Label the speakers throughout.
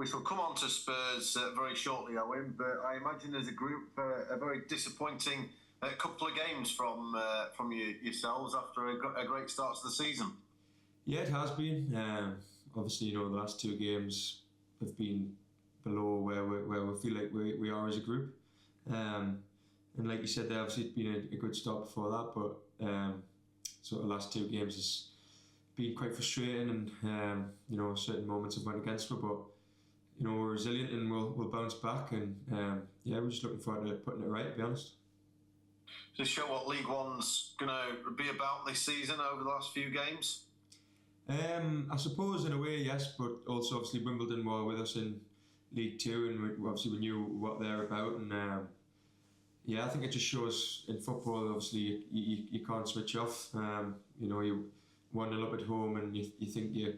Speaker 1: We shall come on to Spurs very shortly, Owen, but I imagine as a group a very disappointing couple of games from yourselves after a great start to the season.
Speaker 2: Yeah, it has been. Obviously, the last two games have been below where we feel like we are as a group. And like you said, there obviously it's been a good start before that, but sort of last two games has been quite frustrating, and certain moments have went against us, but we're resilient and we'll bounce back, and we're just looking forward to putting it right, to be honest.
Speaker 1: To show what League One's going to be about this season over the last few games?
Speaker 2: I suppose in a way, yes, but also obviously Wimbledon were with us in League Two, and we knew what they're about, and I think it just shows in football, obviously you can't switch off. You 1-0 up at home and you think you're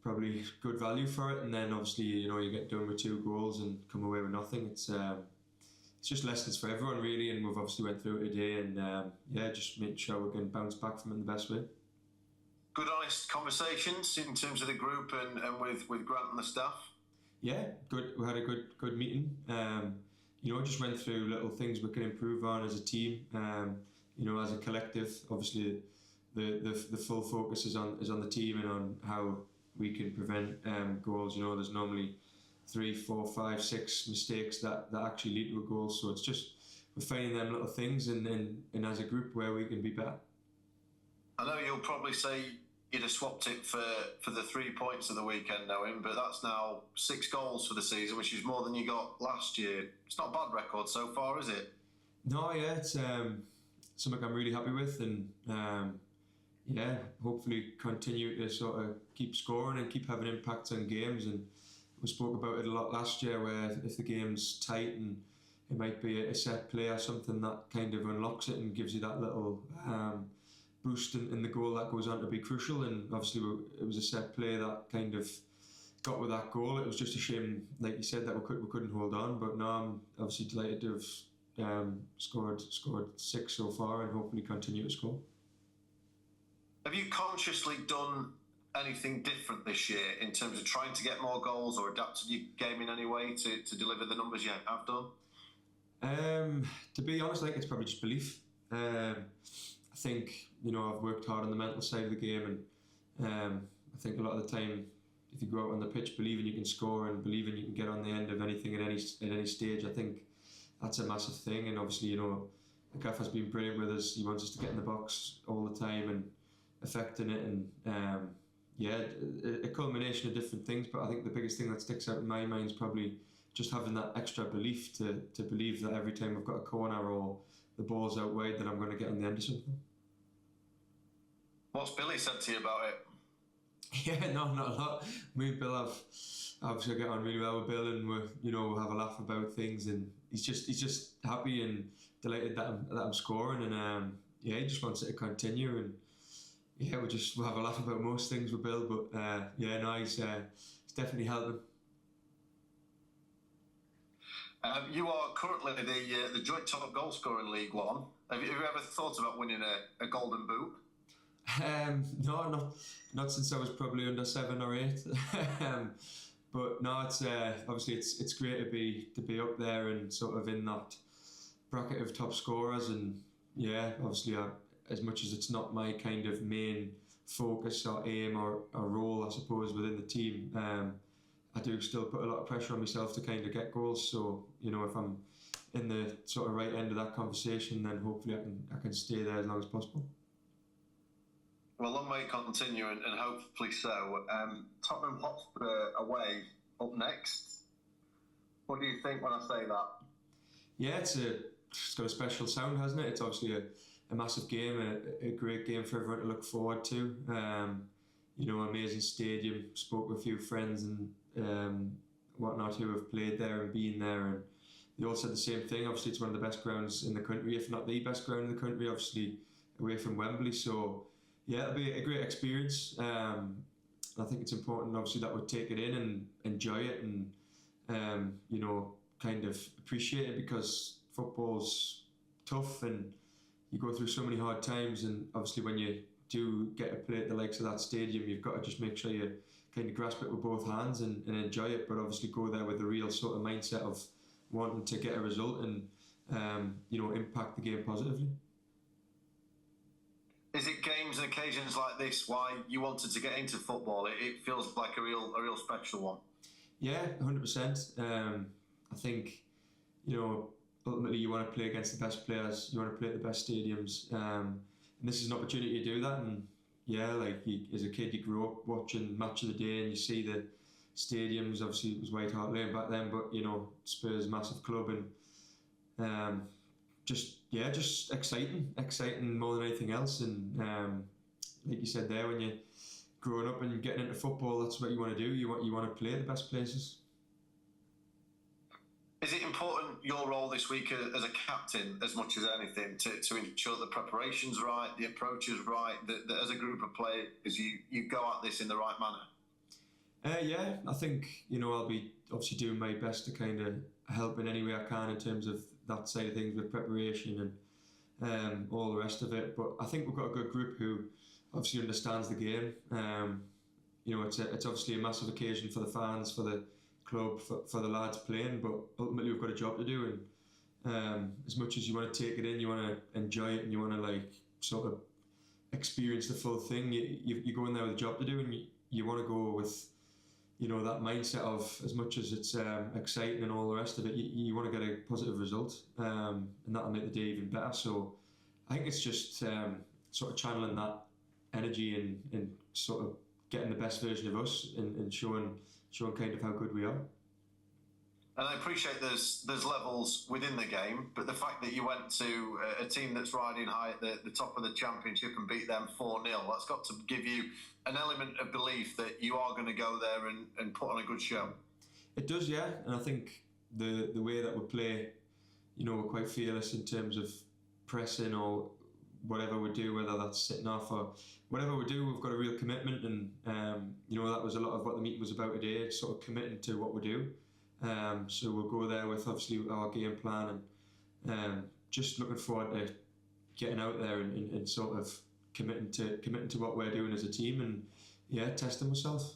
Speaker 2: probably good value for it, and then obviously you get done with 2 goals and come away with nothing. It's just lessons for everyone really, and we've obviously went through it today, and just making sure we can bounce back from it in the best way.
Speaker 1: Good honest conversations in terms of the group and with Grant and the staff? Yeah,
Speaker 2: good. We had a good meeting. Just went through little things we can improve on as a team. As a collective, obviously the full focus is on the team and on how we can prevent goals. There's normally 3, 4, 5, 6 mistakes that actually lead to a goal. So it's just we're finding them little things, and as a group where we can be better.
Speaker 1: I know you'll probably say you'd have swapped it for the 3 points of the weekend, Owen, but that's now 6 goals for the season, which is more than you got last year. It's not a bad record so far, is it?
Speaker 2: No, it's something I'm really happy with, and hopefully continue to sort of keep scoring and keep having impacts on games. And we spoke about it a lot last year, where if the game's tight and it might be a set play or something that kind of unlocks it and gives you that little boost in the goal that goes on to be crucial. And obviously it was a set play that kind of got with that goal. It was just a shame, like you said, that we couldn't hold on, but now I'm obviously delighted to have scored 6 so far and hopefully continue to score.
Speaker 1: Have you consciously done anything different this year in terms of trying to get more goals or adapted your game in any way to deliver the numbers you have done?
Speaker 2: To be honest, I think it's probably just belief. I think I've worked hard on the mental side of the game, and I think a lot of the time, if you go out on the pitch believing you can score and believing you can get on the end of anything at any stage, I think that's a massive thing. And obviously, the gaffer's been brilliant with us. He wants us to get in the box all the time and affecting it, and a culmination of different things. But I think the biggest thing that sticks out in my mind is probably just having that extra belief to believe that every time we've got a corner or the ball's out wide, that I'm going to get on the end of something.
Speaker 1: What's Billy said to you about it?
Speaker 2: Yeah, no, not a lot. Me and Bill obviously get on really well with Bill, and we'll have a laugh about things, and he's just happy and delighted that I'm scoring, and he just wants it to continue, and we'll have a laugh about most things with Bill, but he's definitely helping.
Speaker 1: You are currently the joint top goal scorer in League One. Have you ever thought about winning a Golden Boot?
Speaker 2: No, not since I was probably under 7 or 8. But no, it's obviously it's great to be up there and sort of in that bracket of top scorers, and obviously as much as it's not my kind of main focus or aim or role, I suppose, within the team, I do still put a lot of pressure on myself to kind of get goals. So if I'm in the sort of right end of that conversation, then hopefully I can stay there as long as possible.
Speaker 1: Well, long may it continue, and hopefully so. Tottenham Hotspur away up next. What do you think when I say that? Yeah,
Speaker 2: it's got a special sound, hasn't it? It's obviously a massive game, a great game for everyone to look forward to. Amazing stadium. Spoke with a few friends and whatnot who have played there and been there, and they all said the same thing. Obviously, it's one of the best grounds in the country, if not the best ground in the country. Obviously, away from Wembley, so. Yeah, it'll be a great experience. I think it's important, obviously, that we take it in and enjoy it and, kind of appreciate it, because football's tough and you go through so many hard times, and obviously when you do get to play at the likes of that stadium, you've got to just make sure you kind of grasp it with both hands and enjoy it, but obviously go there with the real sort of mindset of wanting to get a result and impact the game positively.
Speaker 1: Is it games and occasions like this why you wanted to get into football? It feels like a real special one.
Speaker 2: Yeah, 100%. I think, ultimately you want to play against the best players, you want to play at the best stadiums, and this is an opportunity to do that. And yeah, as a kid you grew up watching Match of the Day and you see the stadiums. Obviously it was White Hart Lane back then, but Spurs massive club, and just exciting more than anything else. And like you said there, when you're growing up and getting into football, that's what you want to do. You want to play at the best places.
Speaker 1: Is it important, your role this week as a captain, as much as anything, to ensure the preparation's right, the approach is right, that as a group of players you go at this in the right manner?
Speaker 2: Yeah, I think I'll be obviously doing my best to kind of help in any way I can in terms of that side of things with preparation and all the rest of it. But I think we've got a good group who obviously understands the game. It's obviously a massive occasion for the fans, for the club, for the lads playing, but ultimately we've got a job to do. And as much as you want to take it in, you want to enjoy it, and you want to sort of experience the full thing, you go in there with a job to do, and you want to go with that mindset of, as much as it's exciting and all the rest of it, you want to get a positive result, and that'll make the day even better. So I think it's just sort of channeling that energy and sort of getting the best version of us and showing kind of how good we are.
Speaker 1: And I appreciate there's levels within the game, but the fact that you went to a team that's riding high at the top of the championship and beat them 4-0, that's got to give you an element of belief that you are going to go there and put on a good show.
Speaker 2: It does, yeah. And I think the way that we play, we're quite fearless in terms of pressing or whatever we do, whether that's sitting off or whatever we do, we've got a real commitment. And, that was a lot of what the meeting was about today, sort of committing to what we do. So we'll go there with obviously our game plan, and just looking forward to getting out there and sort of committing to what we're doing as a team, and testing myself.